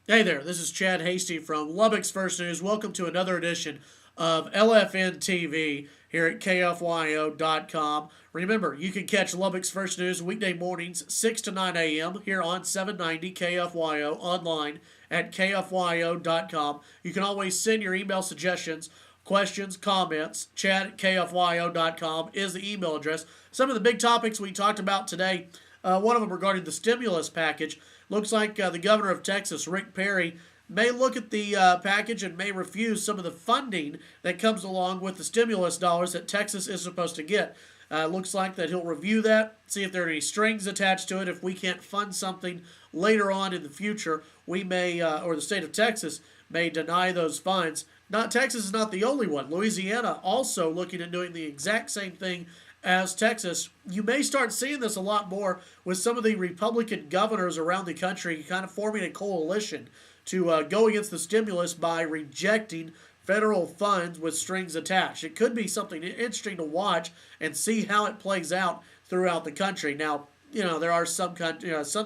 Hey there, this is Chad Hasty from Lubbock's First News. Welcome to another edition of Lfn Tv here at KFYO.com. Remember, you can catch Lubbock's First News weekday mornings 6 to 9 a.m. here on 790 KFYO online at KFYO.com. You can always send your email suggestions, questions, comments. Chad at KFYO.com is the email address. Some of the big topics we talked about today, one of them regarding the stimulus package. Looks like the governor of Texas, Rick Perry, may look at the package and may refuse some of the funding that comes along with the stimulus dollars that Texas is supposed to get. Looks like that he'll review that, see if there are any strings attached to it. If we can't fund something later on in the future, we may, or the state of Texas may deny those funds. Texas is not the only one. Louisiana also looking at doing the exact same thing as Texas. You may start seeing this a lot more with some of the Republican governors around the country kind of forming a coalition to go against the stimulus by rejecting federal funds with strings attached. It could be something interesting to watch and see how it plays out throughout the country. Now, there are some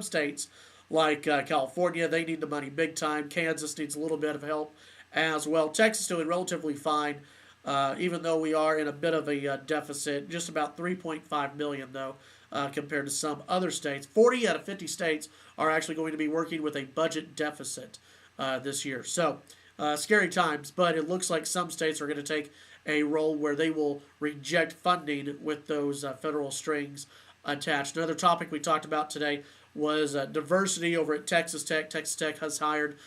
states like California, they need the money big time. Kansas needs a little bit of help as well. Texas doing relatively fine. Even though we are in a bit of a deficit, just about $3.5 million though, compared to some other states. 40 out of 50 states are actually going to be working with a budget deficit this year. So, scary times, but it looks like some states are going to take a role where they will reject funding with those federal strings attached. Another topic we talked about today was diversity over at Texas Tech. Texas Tech has hired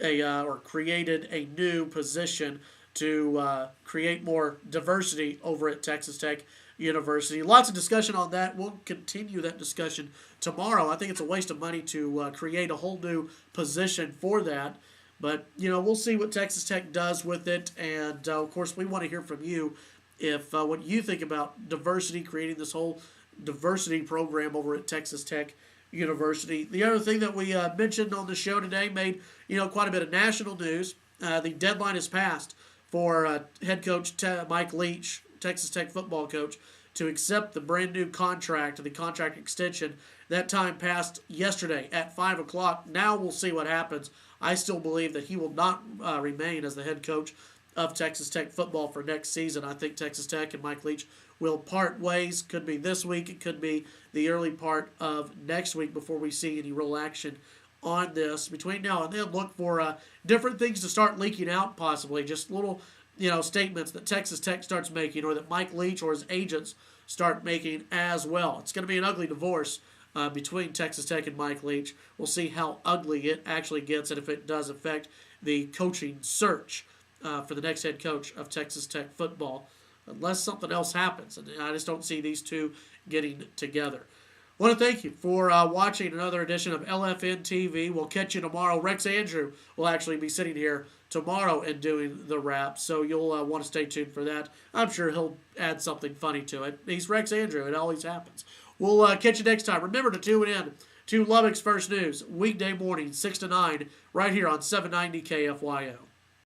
or created a new position to create more diversity over at Texas Tech University. Lots of discussion on that. We'll continue that discussion tomorrow. I think it's a waste of money to create a whole new position for that. But, we'll see what Texas Tech does with it. And, of course, we want to hear from you if what you think about diversity, creating this whole diversity program over at Texas Tech University. The other thing that we mentioned on the show today made, quite a bit of national news. The deadline is passed for head coach Mike Leach, Texas Tech football coach, to accept the brand new contract, the contract extension. That time passed yesterday at 5 o'clock. Now we'll see what happens. I still believe that he will not remain as the head coach of Texas Tech football for next season. I think Texas Tech and Mike Leach will part ways. Could be this week. It could be the early part of next week before we see any real action on this. Between now and then, look for different things to start leaking out, possibly. Just little, statements that Texas Tech starts making or that Mike Leach or his agents start making as well. It's going to be an ugly divorce between Texas Tech and Mike Leach. We'll see how ugly it actually gets and if it does affect the coaching search for the next head coach of Texas Tech football, unless something else happens. And I just don't see these two getting together. I want to thank you for watching another edition of Lfn TV. We'll catch you tomorrow. Rex Andrew will actually be sitting here tomorrow and doing the wrap, so you'll want to stay tuned for that. I'm sure he'll add something funny to it. He's Rex Andrew. It always happens. We'll catch you next time. Remember to tune in to Lubbock's First News, weekday morning, 6 to 9, right here on 790 KFYO.